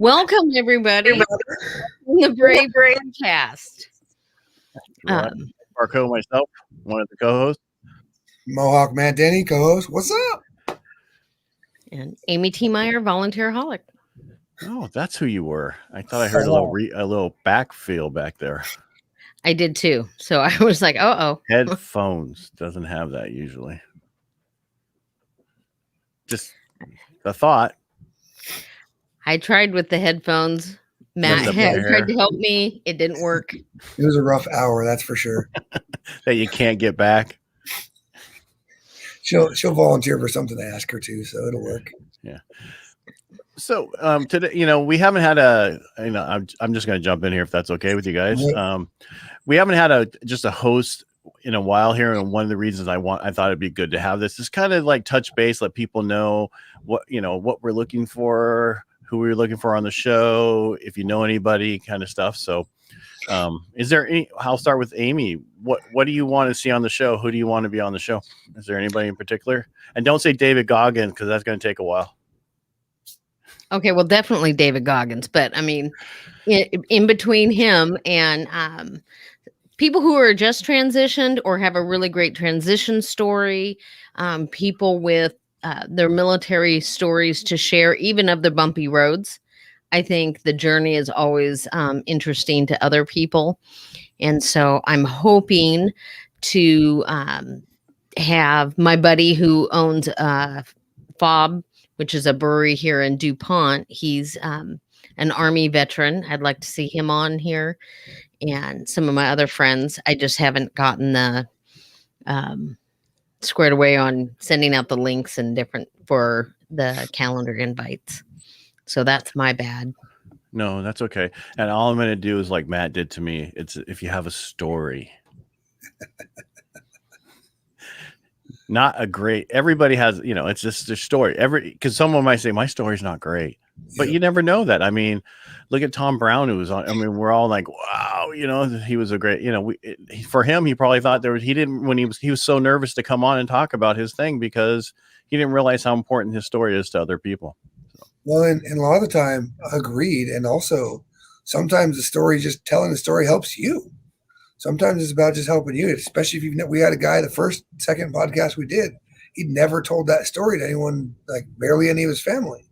Welcome, everybody, to the Brave Podcast. Right. Parcaut, myself, one of the co-hosts. Mohawk Man Danny, co-host. What's up? And Amy T. Meyer, volunteer-holic. Oh, that's who you were. I thought I heard a little back feel back there. I did too. So I was like, uh-oh. Headphones doesn't have that usually. Just a thought. I tried with the headphones. Matt tried to help me. It didn't work. It was a rough hour, that's for sure. That you can't get back. She'll volunteer for something to ask her to, so it'll work. Yeah. So today, we haven't had I'm just going to jump in here if that's okay with you guys. We haven't had just a host in a while here, and one of the reasons I thought it'd be good to have this is kind of like touch base, let people know what we're looking for, who we're looking for on the show, if you know anybody, kind of stuff. So is there any? I'll start with Amy. What do you want to see on the show? Who do you want to be on the show? Is there anybody in particular? And don't say David Goggins, because that's going to take a while. Okay, well, definitely David Goggins, but I mean, in between him and people who are just transitioned or have a really great transition story, people with their military stories to share, even of the bumpy roads. I think the journey is always interesting to other people. And so I'm hoping to have my buddy who owns Fob, which is a brewery here in DuPont. He's an Army veteran. I'd like to see him on here. And some of my other friends. I just haven't gotten the squared away on sending out the links and different for the calendar invites. So that's my bad. No, that's okay. And all I'm going to do is like Matt did to me. It's if you have a story. Not a great, everybody has, it's just their story. Because someone might say, my story's not great. But you never know that. I mean, look at Tom Brown, who was on. I mean, we're all like, wow, he was a great, for him, he probably thought he didn't, when he was so nervous to come on and talk about his thing because he didn't realize how important his story is to other people. So. Well, and a lot of the time, agreed. And also, sometimes just telling the story helps you. Sometimes it's about just helping you, especially if we had a guy, the second podcast we did, he'd never told that story to anyone, like barely any of his family.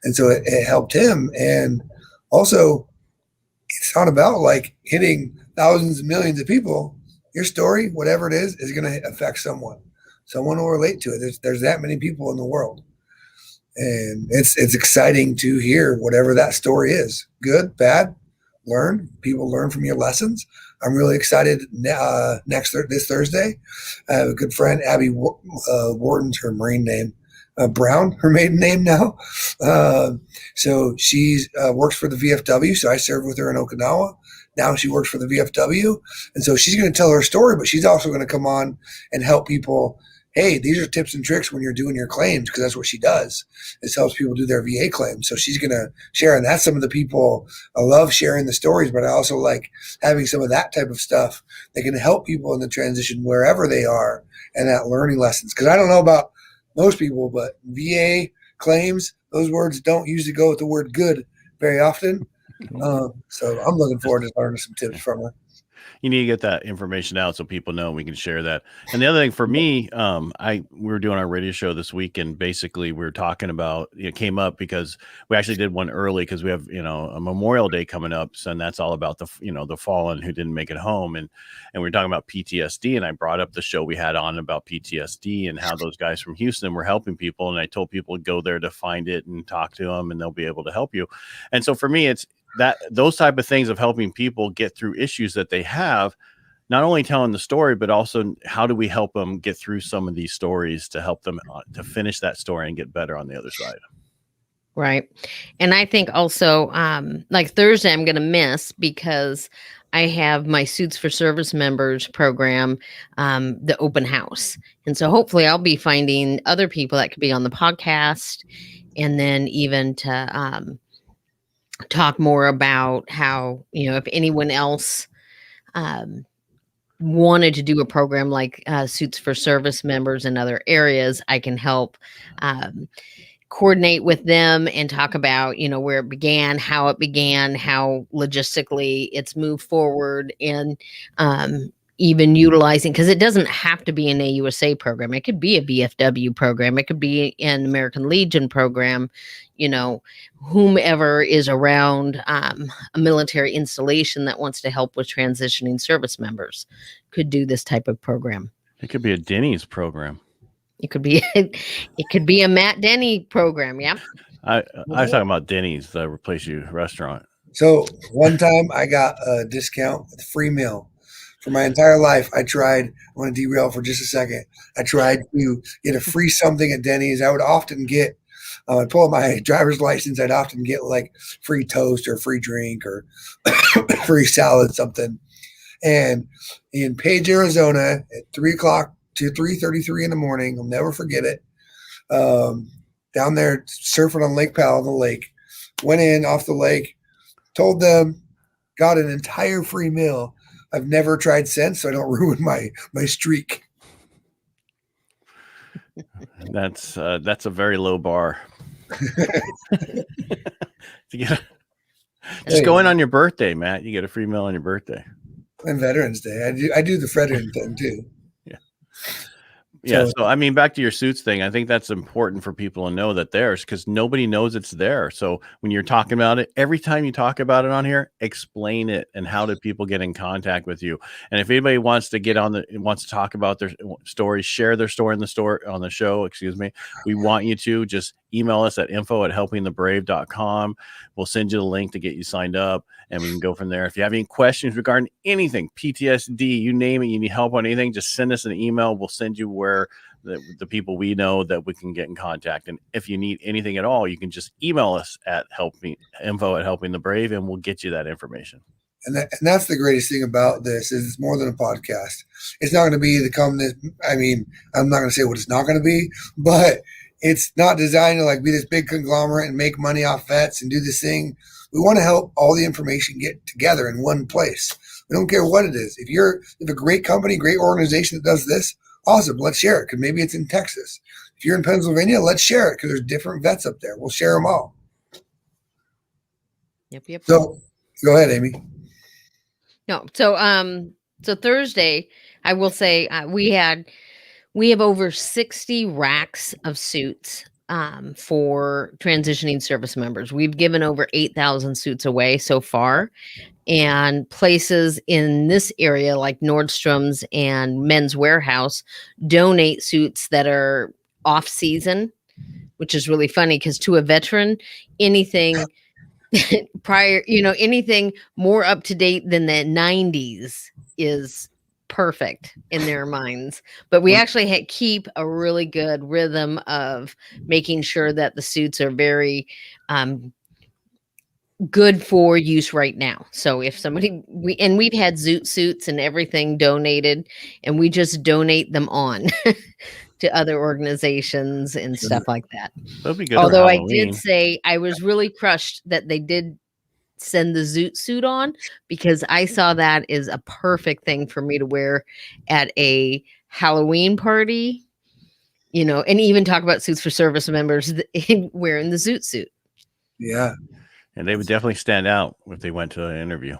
And so it helped him. And also, it's not about like hitting thousands and millions of people. Your story, whatever it is going to affect someone. Someone will relate to it. There's that many people in the world. And it's exciting to hear whatever that story is. Good, bad, people learn from your lessons. I'm really excited this Thursday. I have a good friend, Abby Wharton's her Marine name. Brown, her maiden name now. So she works for the VFW. So I served with her in Okinawa. Now she works for the VFW. And so she's going to tell her story, but she's also going to come on and help people. Hey, these are tips and tricks when you're doing your claims, because that's what she does. It helps people do their VA claims. So she's going to share. And that's some of the people I love sharing the stories, but I also like having some of that type of stuff that can help people in the transition wherever they are and that learning lessons. Because I don't know about most people, but VA claims, those words don't usually go with the word good very often. So I'm looking forward to learning some tips from her. You need to get that information out so people know, and we can share that. And the other thing for me, we were doing our radio show this week, and basically we were talking about, it came up because we actually did one early because we have, a Memorial Day coming up. So, and that's all about the fallen who didn't make it home. And we were talking about PTSD, and I brought up the show we had on about PTSD and how those guys from Houston were helping people. And I told people to go there to find it and talk to them, and they'll be able to help you. And so for me, it's those type of things of helping people get through issues that they have, not only telling the story, but also how do we help them get through some of these stories to help them to finish that story and get better on the other side. Right. And I think also like Thursday, I'm going to miss because I have my Suits for Service members program, the open house. And so hopefully I'll be finding other people that could be on the podcast, and then even to talk more about how, if anyone else wanted to do a program like Suits for Service members in other areas, I can help coordinate with them and talk about, where it began, how logistically it's moved forward, and even utilizing, because it doesn't have to be an AUSA program. It could be a BFW program. It could be an American Legion program, whomever is around a military installation that wants to help with transitioning service members could do this type of program. It could be a Denny's program. It could be a Matt Denny program. Yeah. I was talking about Denny's, the Replace You restaurant. So one time I got a discount with a free meal. For my entire life, I want to derail for just a second. I tried to get a free something at Denny's. I would often get, I'd pull out my driver's license. I'd often get like free toast or free drink or free salad, something. And in Page, Arizona at 3:00 to 3:33 in the morning, I'll never forget it. Down there surfing on Lake Powell, the lake, went in off the lake, told them, got an entire free meal. I've never tried since, so I don't ruin my streak. That's a very low bar. Just go in on your birthday, Matt. You get a free meal on your birthday. And Veterans Day. I do the veteran thing too. Yeah. So, I mean, back to your suits thing, I think that's important for people to know that there's, because nobody knows it's there. So when you're talking about it, every time you talk about it on here, explain it and how do people get in contact with you. And if anybody wants to talk about their story, share their story on the show, excuse me, we want you to just email us at info@helpingthebrave.com. We'll send you the link to get you signed up, and we can go from there. If you have any questions regarding anything, PTSD, you name it, you need help on anything, just send us an email. We'll send you where the people we know that we can get in contact. And if you need anything at all, you can just email us at info@helpingthebrave, and we'll get you that information. And that's the greatest thing about this is it's more than a podcast. It's not going to be I'm not going to say what it's not going to be, but it's not designed to like be this big conglomerate and make money off vets and do this thing. We want to help all the information get together in one place. We don't care what it is. If you have a great company, great organization that does this, awesome. Let's share it because maybe it's in Texas. If you're in Pennsylvania, let's share it because there's different vets up there. We'll share them all. Yep. So go ahead, Amy. No. So Thursday, I will say we have over 60 racks of suits for transitioning service members. We've given over 8,000 suits away so far, and places in this area like Nordstrom's and Men's Warehouse donate suits that are off season, which is really funny because to a veteran, anything anything more up to date than the 90s is perfect in their minds. But we actually keep a really good rhythm of making sure that the suits are very good for use right now. So if somebody we've had Zoot suits and everything donated, and we just donate them on to other organizations and stuff like that. That'd be good. Although I did say I was really crushed that they did send the Zoot suit on, because I saw that as a perfect thing for me to wear at a Halloween party, and even talk about suits for service members wearing the Zoot suit. Yeah. And they would definitely stand out if they went to an interview.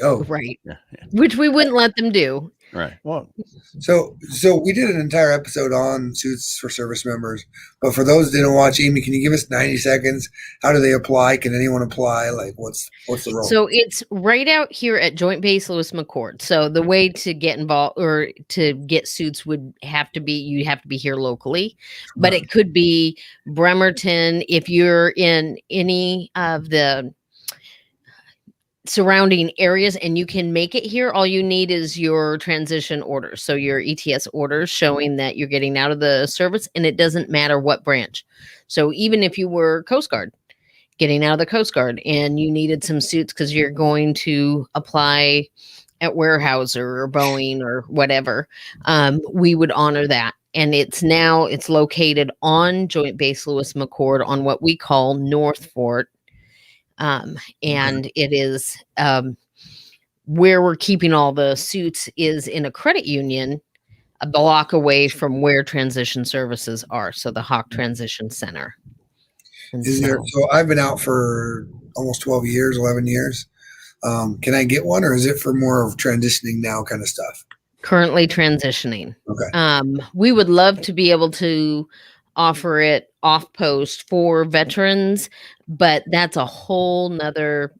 Right. Yeah. Which we wouldn't let them do. Right. Well, so we did an entire episode on suits for service members, but for those that didn't watch, Amy, can you give us 90 seconds? How do they apply? Can anyone apply? Like what's the role? So it's right out here at Joint Base Lewis McChord. So the way to get involved or to get suits would have to be, you have to be here locally, but it could be Bremerton. If you're in any of the surrounding areas and you can make it here, all you need is your transition orders. So your ETS orders showing that you're getting out of the service, and it doesn't matter what branch. So even if you were Coast Guard, getting out of the Coast Guard, and you needed some suits because you're going to apply at Weyerhaeuser or Boeing or whatever, we would honor that. And it's located on Joint Base Lewis McChord on what we call North Fort. And it is where we're keeping all the suits is in a credit union a block away from where transition services are. So the Hawk Transition Center. And So I've been out for almost 12 years, 11 years. Can I get one, or is it for more of transitioning now kind of stuff? currently transitioning. Okay. We would love to be able to offer it off post for veterans, but that's a whole nother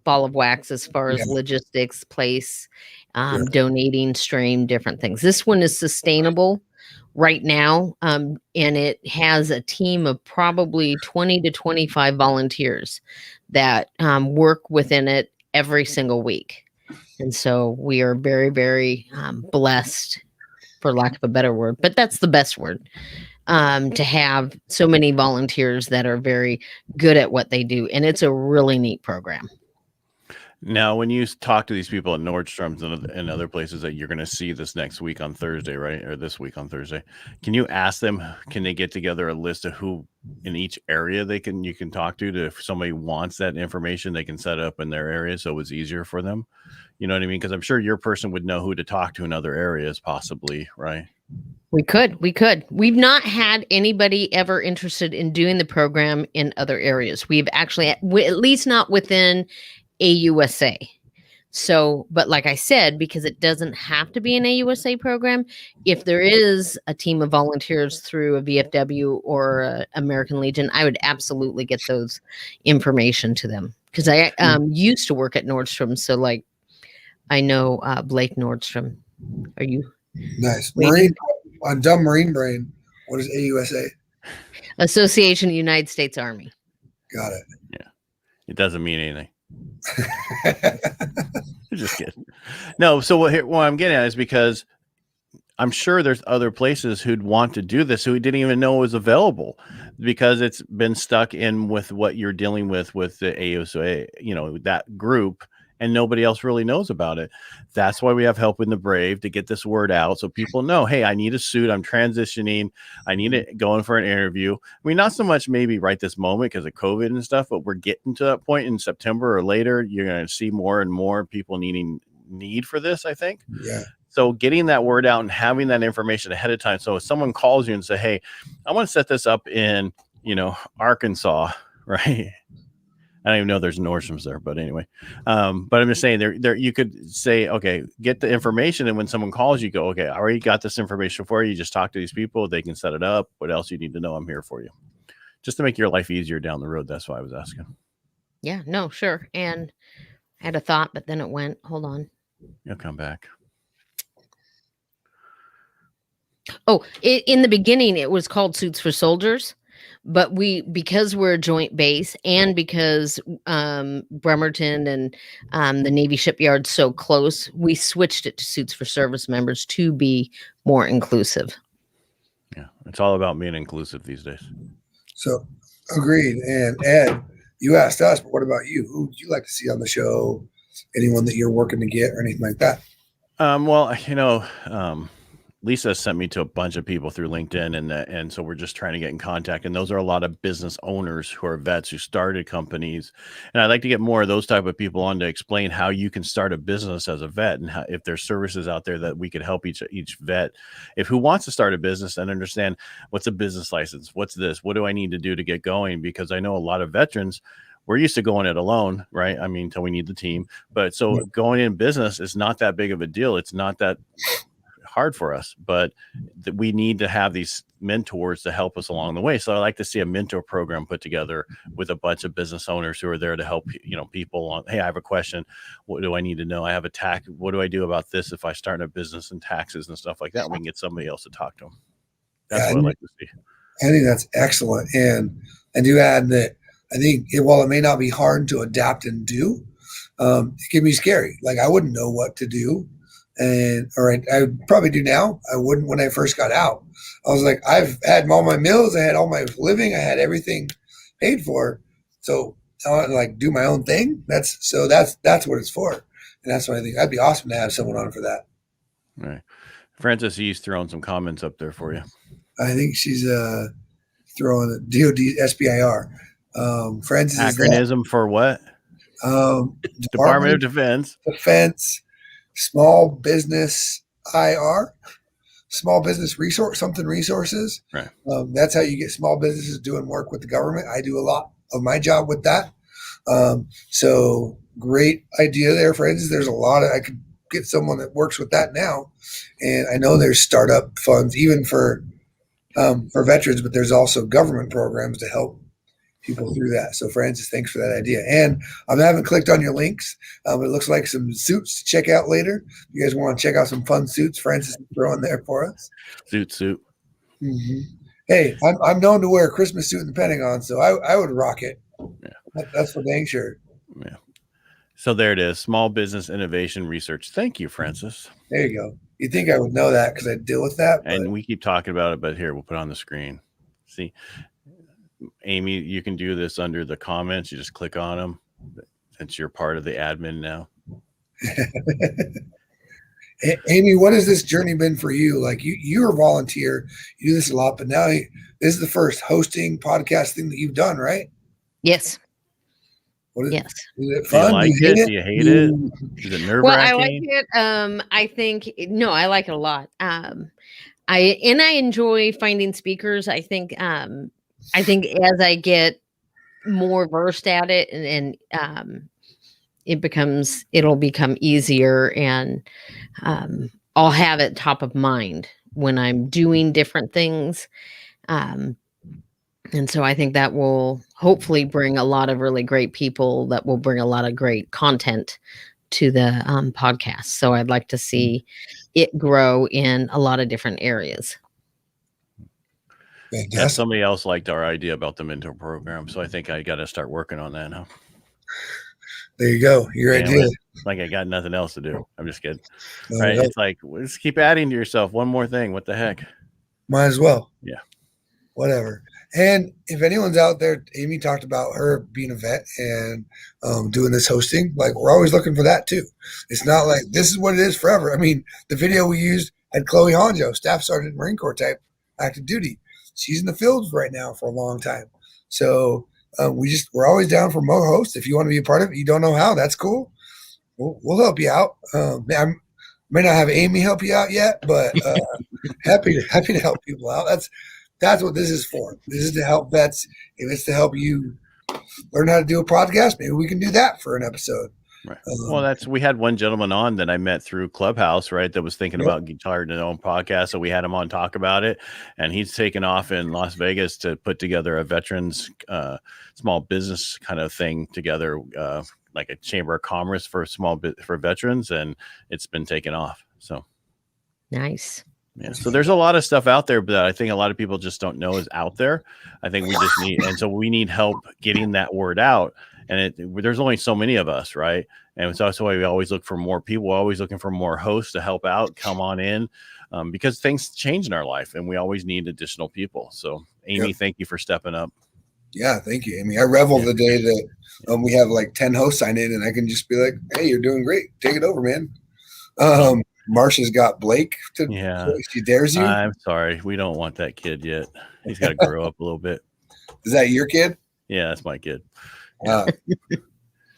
ball of wax as far as logistics, place, donating, stream, different things. This one is sustainable right now, and it has a team of probably 20 to 25 volunteers that work within it every single week. And so we are very, very blessed, for lack of a better word, but that's the best word, to have so many volunteers that are very good at what they do. And it's a really neat program. Now, when you talk to these people at Nordstrom's and other places that you're going to see this next week on Thursday, right? Or this week on Thursday, can you ask them, can they get together a list of who in each area you can talk to if somebody wants that information, they can set it up in their area so it's easier for them? You know what I mean? Because I'm sure your person would know who to talk to in other areas, possibly, right? We could. We've not had anybody ever interested in doing the program in other areas. We've actually, at least not within AUSA. So, but like I said, because it doesn't have to be an AUSA program, if there is a team of volunteers through a VFW or a American Legion, I would absolutely get those information to them. Because I used to work at Nordstrom. So like, I know Blake Nordstrom. Are you? Nice. Marine, on dumb Marine brain, what is AUSA? Association of United States Army. Got it. Yeah. It doesn't mean anything. Just kidding. No, so what I'm getting at is because I'm sure there's other places who'd want to do this who didn't even know it was available because it's been stuck in with what you're dealing with the AUSA, that group, and nobody else really knows about it. That's why we have Helping the Brave, to get this word out so people know, hey, I need a suit. I'm transitioning. I need it going for an interview. I mean, not so much maybe right this moment because of COVID and stuff, but we're getting to that point in September or later. You're going to see more and more people need for this, I think. Yeah. So getting that word out and having that information ahead of time. So if someone calls you and say, hey, I want to set this up in, Arkansas, right? I don't even know there's Nordstroms there, but anyway. But I'm just saying there you could say, okay, get the information. And when someone calls you, go, okay, I already got this information for you. Just talk to these people. They can set it up. What else you need to know? I'm here for you. Just to make your life easier down the road. That's why I was asking. Yeah, no, sure. And I had a thought, but then it went, hold on. You'll come back. Oh, in the beginning, it was called Suits for Soldiers. But because we're a joint base and because Bremerton and the Navy shipyard's so close, we switched it to Suits for Service Members to be more inclusive. Yeah, it's all about being inclusive these days. So, agreed. And Ed, you asked us, but what about you? Who would you like to see on the show? Anyone that you're working to get or anything like that? Lisa sent me to a bunch of people through LinkedIn, and so we're just trying to get in contact. And those are a lot of business owners who are vets who started companies. And I'd like to get more of those type of people on to explain how you can start a business as a vet, and how, if there's services out there that we could help each vet, who wants to start a business and understand what's a business license, what's this, what do I need to do to get going? Because I know a lot of veterans, we're used to going it alone, right? I mean, until we need the team. But so going in business is not that big of a deal. It's not that hard for us, but we need to have these mentors to help us along the way. So I like to see a mentor program put together with a bunch of business owners who are there to help, people on, hey, I have a question. What do I need to know? I have a tax. What do I do about this if I start a business and taxes and stuff like that? We can get somebody else to talk to them. That's what I like to see. I think that's excellent. And to add that, I think while it may not be hard to adapt and do, it can be scary. Like I wouldn't know what to do. I probably do now. I wouldn't when I first got out. I was like, I've had all my meals, I had all my living, I had everything paid for. So I want to like do my own thing. That's what it's for. And that's what I think. That'd be awesome to have someone on for that. Right. Francis E's throwing some comments up there for you. I think she's throwing a DOD SBIR. Francis acronym for what? Department of Defense. Small Business IR. small business resources. Right. That's how you get small businesses doing work with the government. I do a lot of my job with that. So great idea there, friends. There's a lot of, I could get someone that works with that now. And I know there's startup funds even for veterans, but there's also government programs to help people through that. So Francis, thanks for that idea. And I haven't clicked on your links. It looks like some suits to check out later. If you guys want to check out some fun suits, Francis is throwing there for us. Suit. Mm-hmm. Hey, I'm known to wear a Christmas suit in the Pentagon, so I would rock it. Yeah. That's for dang sure. Yeah. So there it is. Small business innovation research. Thank you, Francis. There you go. You'd think I would know that because I deal with that. And we keep talking about it, but here, we'll put it on the screen. See, Amy, you can do this under the comments. You just click on them since you're part of the admin now. Amy, what has this journey been for you? Like you're a volunteer, you do this a lot, but now this is the first hosting podcast thing that you've done, right? Yes. Yes. Is it fun? Do you like it? Do you hate it? Is it nerve-wracking? Well, I like it. I think I like it a lot. I enjoy finding speakers. I think as I get more versed at it and it'll become easier, and I'll have it top of mind when I'm doing different things. And so I think that will hopefully bring a lot of really great people that will bring a lot of great content to the podcast. So I'd like to see it grow in a lot of different areas. Yeah, somebody else liked our idea about the mentor program, so I think I got to start working on that now. There you go. Your idea. Like I got nothing else to do. I'm just kidding. Right? It's like, just keep adding to yourself. One more thing. What the heck? Might as well. Yeah. Whatever. And if anyone's out there, Amy talked about her being a vet and doing this hosting. Like, we're always looking for that too. It's not like this is what it is forever. I mean, the video we used had Chloe Honjo, Staff Sergeant Marine Corps type, active duty. She's in the fields right now for a long time. So we're always down for more hosts. If you want to be a part of it, you don't know how, that's cool. We'll help you out. I may not have Amy help you out yet, but happy to help people out. That's what this is for. This is to help vets. If it's to help you learn how to do a podcast, maybe we can do that for an episode. Right. Well, we had one gentleman on that I met through Clubhouse, right, that was thinking about starting his own podcast. So we had him on talk about it, and he's taken off in Las Vegas to put together a veterans small business kind of thing together, like a chamber of commerce for for veterans, and it's been taken off. So nice. Yeah. So there's a lot of stuff out there that I think a lot of people just don't know is out there. I think we just we need help getting that word out. And there's only so many of us, right? And so that's why we always look for more people. We're always looking for more hosts to help out, come on in, because things change in our life, and we always need additional people. So, Amy, thank you for stepping up. Yeah, thank you, Amy. I revel the day that we have like 10 hosts sign in, and I can just be like, "Hey, you're doing great. Take it over, man." Marsha's got Blake to. She dares you. I'm sorry, we don't want that kid yet. He's got to grow up a little bit. Is that your kid? Yeah, that's my kid.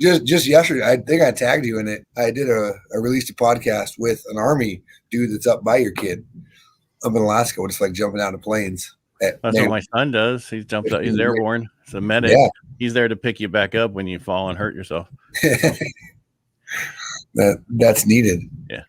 Just yesterday, I think I tagged you in it. I did released a podcast with an Army dude that's up by your kid up in Alaska. It's like jumping out of planes. That's what my son does. He jumps out. He's airborne. It's a medic. Yeah. He's there to pick you back up when you fall and hurt yourself. That's needed. Yeah.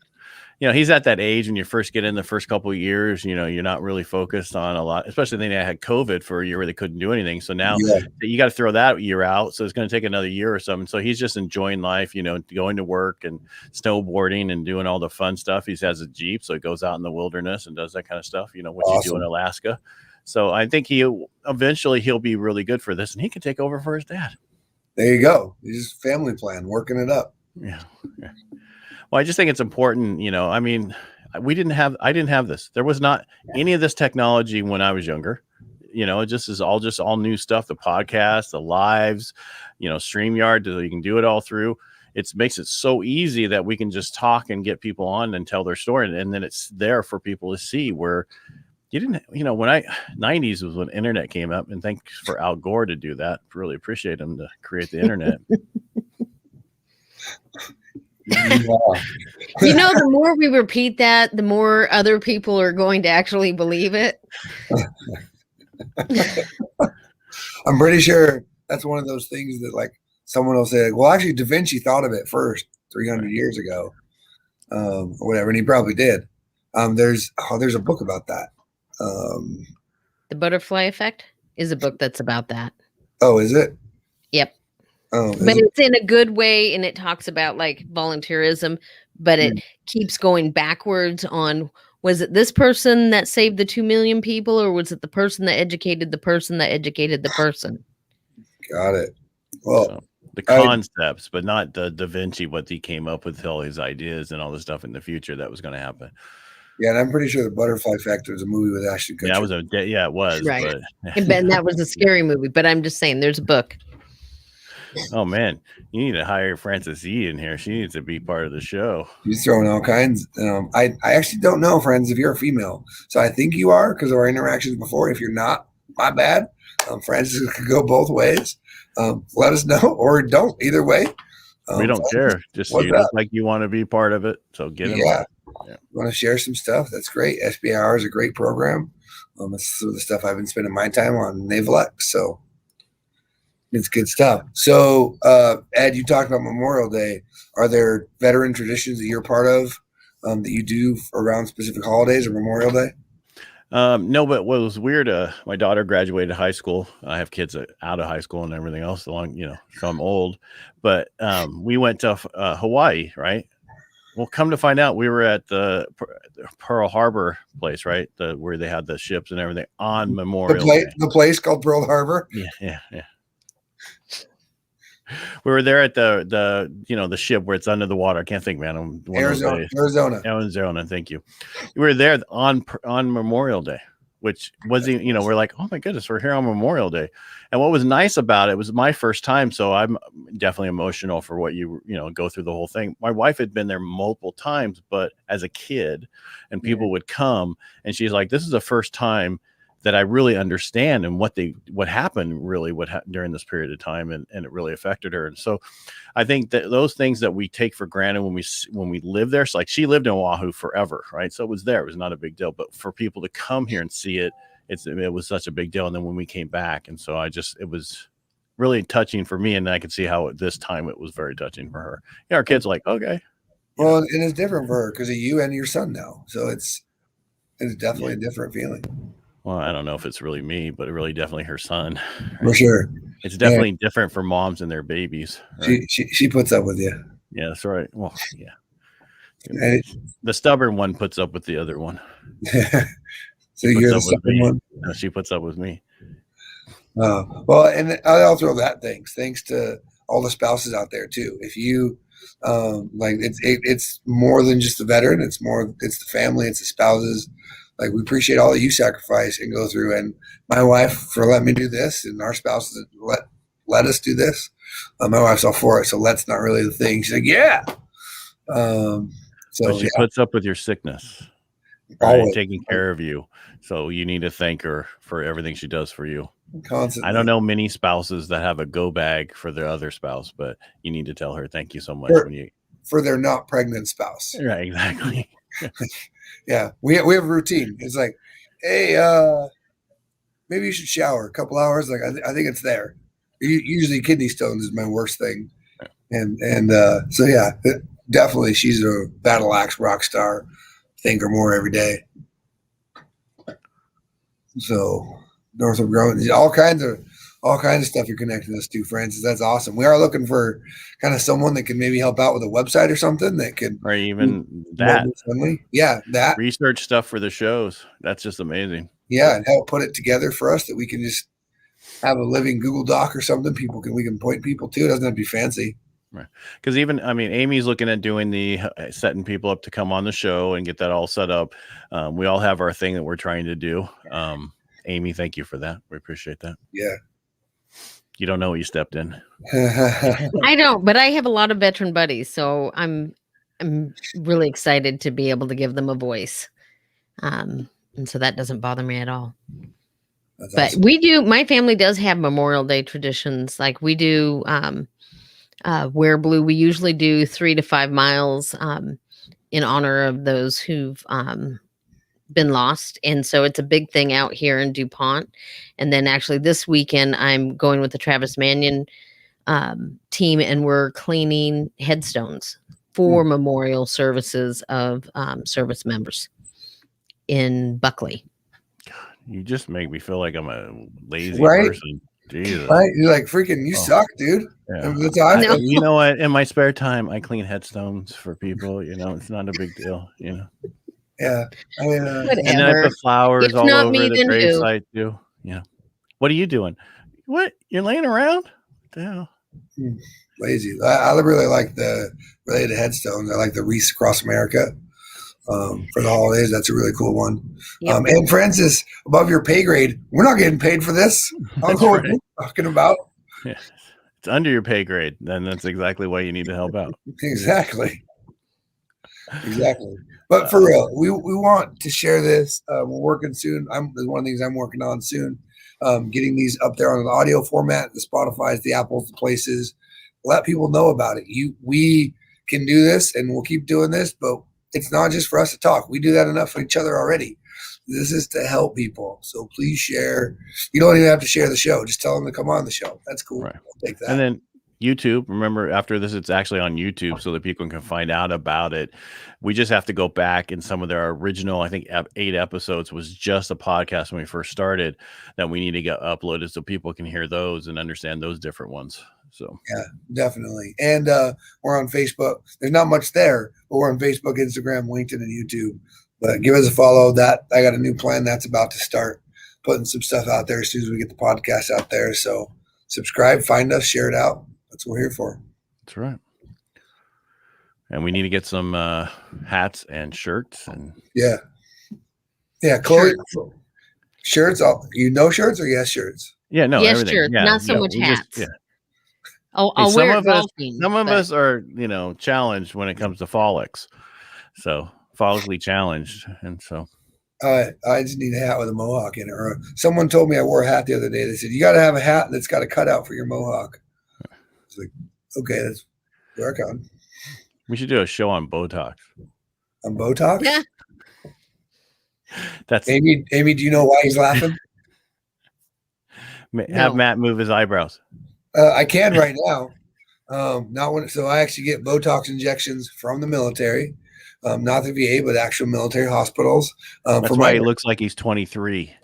You know, he's at that age when you first get in the first couple of years, you know, you're not really focused on a lot, especially then I had COVID for a year where they couldn't do anything. So now you got to throw that year out. So it's going to take another year or something. So he's just enjoying life, you know, going to work and snowboarding and doing all the fun stuff. He has a Jeep, so he goes out in the wilderness and does that kind of stuff, you know, what you do in Alaska. So I think he'll be really good for this, and he can take over for his dad. There you go. He's family plan, working it up. Yeah. Well, I just think it's important, you know, I mean, I didn't have this. There was not any of this technology when I was younger. You know, it just is all new stuff, the podcast, the lives, you know, StreamYard, so you can do it all through. It makes it so easy that we can just talk and get people on and tell their story. And then it's there for people to see where you didn't, you know, 90s was when internet came up, and thanks for Al Gore to do that. Really appreciate him to create the internet. Yeah. The more we repeat that, the more other people are going to actually believe it. I'm pretty sure that's one of those things that like someone will say, well, actually Da Vinci thought of it first 300 years ago, or whatever. And he probably did. There's a book about that. The Butterfly Effect is a book that's about that. Oh, is it? Yep. Oh, but it's in a good way, and it talks about like volunteerism, but it keeps going backwards on, was it this person that saved the 2 million people, or was it the person that educated the person that educated the person? Got it. Well, so the concepts, but not the Da Vinci, what he came up with, all his ideas and all the stuff in the future that was going to happen. Yeah, and I'm pretty sure the Butterfly Effect was a movie with Ashton Kutcher. Yeah, it was. Right. But and that was a scary movie. But I'm just saying, there's a book. Oh man, you need to hire Frances E in here. She needs to be part of the show. She's throwing all kinds. I actually don't know, friends, if you're a female. So I think you are because of our interactions before. If you're not, my bad. Frances could go both ways. Let us know or don't. Either way. We don't care. Just you look like you want to be part of it. So get them. Yeah. You want to share some stuff? That's great. SBIR is a great program. That's some of the stuff I've been spending my time on Naval X. So it's good stuff. So, Ed, you talked about Memorial Day. Are there veteran traditions that you're part of that you do around specific holidays or Memorial Day? No, but what was weird, my daughter graduated high school. I have kids out of high school and everything else along, so I'm old, but we went to Hawaii, right? Well, come to find out, we were at the Pearl Harbor place, right? Where they had the ships and everything on Memorial Day. The place called Pearl Harbor? Yeah. We were there at the ship where it's under the water. I can't think, man. Arizona. Thank you. We were there on Memorial Day, which was, we're like, oh my goodness, we're here on Memorial Day. And what was nice about it was my first time. So I'm definitely emotional for what you go through the whole thing. My wife had been there multiple times, but as a kid, and people would come and she's like, this is the first time that I really understand and what happened really during this period of time, and it really affected her. And so I think that those things that we take for granted when we live there, so like she lived in Oahu forever, right? So it was not a big deal, but for people to come here and see it, it was such a big deal. And then when we came back, and so it was really touching for me, and I could see how this time it was very touching for her. Our kids like, okay. Well, and it's different for her because of you and your son now. So it's definitely a different feeling. Well, I don't know if it's really me, but really definitely her son. Right? For sure. It's definitely different for moms and their babies. Right? She puts up with you. Yeah, that's right. Well, yeah. The stubborn one puts up with the other one. So you're the stubborn one? No, she puts up with me. Well, and I'll throw that thanks to all the spouses out there too. If you it's more than just the veteran, it's the family, it's the spouses. Like, we appreciate all that you sacrifice and go through, and my wife for letting me do this, and our spouses let us do this. My wife's all for it, so let's not really the thing. She's like, yeah. So she puts up with your sickness, right? Taking care of you. So you need to thank her for everything she does for you. Constantly. I don't know many spouses that have a go bag for their other spouse, but you need to tell her thank you so much for their not pregnant spouse. Right, exactly. Yeah, we have a routine. It's like, hey, maybe you should shower a couple hours. Like, I think it's there. Usually kidney stones is my worst thing. And so, yeah, definitely she's a battle axe rock star. Thank her more every day. So Northrop Grumman, all kinds of stuff you're connecting us to, Francis. That's awesome. We are looking for kind of someone that can maybe help out with a website or something that can, or even that. Yeah, that research stuff for the shows. That's just amazing. Yeah, and help put it together for us that we can just have a living Google Doc or something. We can point people to. It doesn't have to be fancy. Right. Because Amy's looking at doing the setting people up to come on the show and get that all set up. We all have our thing that we're trying to do. Amy, thank you for that. We appreciate that. Yeah. You don't know what you stepped in. I don't, but I have a lot of veteran buddies, so I'm really excited to be able to give them a voice. And so that doesn't bother me at all. That's awesome. We do, my family does have Memorial Day traditions. Like we do Wear Blue. We usually do 3 to 5 miles in honor of those who've been lost. And so it's a big thing out here in DuPont. And then actually this weekend, I'm going with the Travis Manion team, and we're cleaning headstones for memorial services of service members in Buckley. You just make me feel like I'm a lazy Right? person. Jesus. Right? You're like, freaking, you suck, dude. Yeah. And that's how I feel. You know what? In my spare time, I clean headstones for people. You know, it's not a big deal. You know. Yeah. I mean, And then I put flowers If all not over me, the then who? gravesite too. Yeah. What are you doing? What? You're laying around? What the hell? Lazy. I really like the related headstones. I like the Wreaths Across America for the holidays. That's a really cool one. Yep. And Francis, above your pay grade, we're not getting paid for this. I don't know what you're talking about. Yeah. It's under your pay grade. Then that's exactly why you need to help out. Exactly. But for real, we want to share this. We're working soon. There's one of the things I'm working on soon. Getting these up there on an audio format, the Spotify's, the Apples, the places. Let people know about it. We can do this, and we'll keep doing this, but it's not just for us to talk. We do that enough for each other already. This is to help people. So please share. You don't even have to share the show. Just tell them to come on the show. That's cool. Right. I'll take that. And then YouTube, remember, after this, it's actually on YouTube so that people can find out about it. We just have to go back, in some of their original, I think 8 episodes was just a podcast when we first started, that we need to get uploaded so people can hear those and understand those different ones. So yeah, definitely. And we're on Facebook. There's not much there, but we're on Facebook, Instagram, LinkedIn, and YouTube. But give us a follow. That I got a new plan that's about to start putting some stuff out there as soon as we get the podcast out there. So subscribe, find us, share it out. That's what we're here for. That's right. And we need to get some hats and shirts. And yeah, Chloe, shirts. Shirts or yes shirts? Yeah, no, yes, everything. Shirts, yeah, not so much hats. Yeah. I'll some wear of golfing. Some of us are, challenged when it comes to Follics. So follically challenged, and so I just need a hat with a mohawk in it. Or someone told me I wore a hat the other day. They said you got to have a hat that's got a cutout for your mohawk. It's like, okay, let's work on. We should do a show on Botox. On Botox? Yeah. That's Amy. Do you know why he's laughing? Have Matt move his eyebrows. I can right now. Not when. So I actually get Botox injections from the military. Not the VA, but actual military hospitals. That's why he looks like he's 23.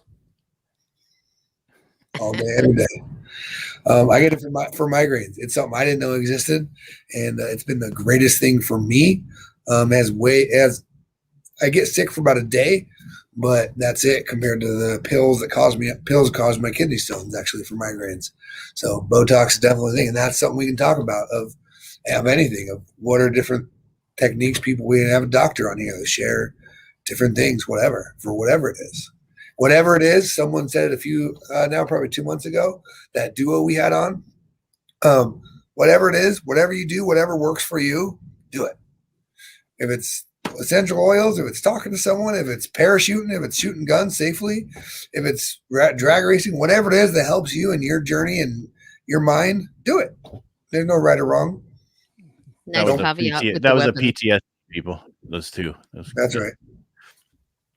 All day, every day. I get it for migraines. It's something I didn't know existed, and it's been the greatest thing for me. As I get sick for about a day, but that's it compared to the pills cause my kidney stones actually for migraines. So Botox is definitely a thing, and that's something we can talk about of anything of what are different techniques. We have a doctor on here to share different things, whatever it is. Someone said it now probably 2 months ago, that duo we had on, whatever it is, whatever you do, whatever works for you, do it. If it's essential oils, if it's talking to someone, if it's parachuting, if it's shooting guns safely, if it's drag racing, whatever it is that helps you in your journey and your mind, do it. There's no right or wrong. Nice caveat. That was a PTSD people, those two. That's right.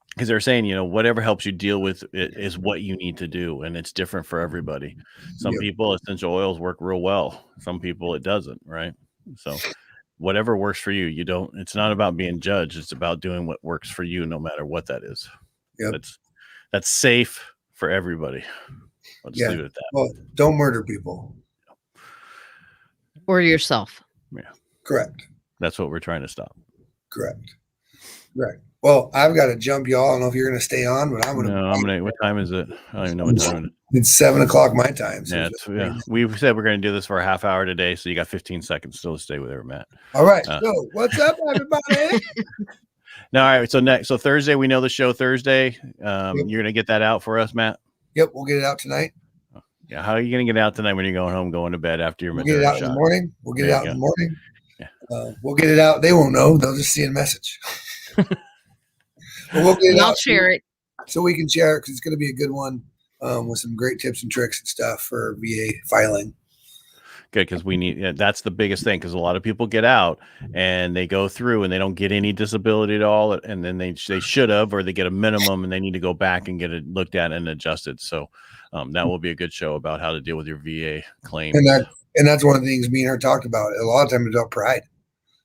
Because they're saying, whatever helps you deal with it is what you need to do. And it's different for everybody. Some people, essential oils work real well. Some people, it doesn't. Right. So whatever works for you, it's not about being judged. It's about doing what works for you, no matter what that is. Yep. That's safe for everybody. I'll just leave it at that. Well, don't murder people. Or yourself. Yeah. Correct. That's what we're trying to stop. Correct. Right. Well, I've got to jump, y'all. I don't know if you're going to stay on, but I'm going to. No, what time is it? I don't even know what time it is. It's 7:00 my time. So we said we're going to do this for a half hour today, so you got 15 seconds still to stay with her, Matt. All right. So what's up, everybody? No, all right. So Thursday, we know the show Thursday. You're going to get that out for us, Matt? Yep, we'll get it out tonight. Yeah, how are you going to get it out tonight when you're going home, going to bed after your We'll get it out shot? in the morning. We'll get it out in the morning. Yeah. We'll get it out. They won't know. They'll just see a message. We'll get it I'll out share it. so we can share it because it's going to be a good one with some great tips and tricks and stuff for VA filing. Good, because we need that's the biggest thing, because a lot of people get out and they go through and they don't get any disability at all, and then they should have, or they get a minimum and they need to go back and get it looked at and adjusted. So that will be a good show about how to deal with your VA claim. And that's one of the things me and her talked about. A lot of times it's about pride.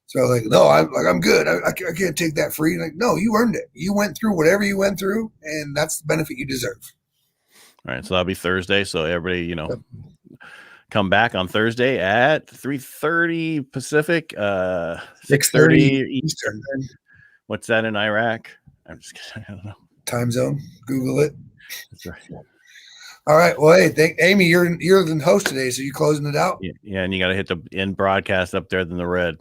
So like, no, I'm good. I can't take that free. Like, no, you earned it. You went through whatever you went through, and that's the benefit you deserve. All right, so that'll be Thursday. So everybody, come back on Thursday at 3:30 Pacific, 6:30 Eastern. What's that in Iraq? I'm just kidding. I don't know. Time zone. Google it. That's right. All right. Well, hey, Amy, you're the host today, so you closing it out? Yeah, and you got to hit the end broadcast up there in the red.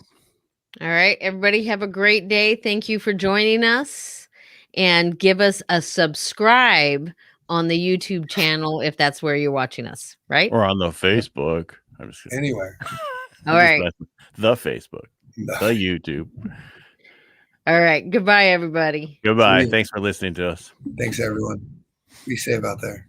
All right, everybody have a great day. Thank you for joining us, and give us a subscribe on the YouTube channel if that's where you're watching us, right? Or on the Facebook. I'm just kidding. Anywhere. All right. The Facebook, the YouTube. All right. Goodbye, everybody. Goodbye. Thanks for listening to us. Thanks, everyone. Be safe out there.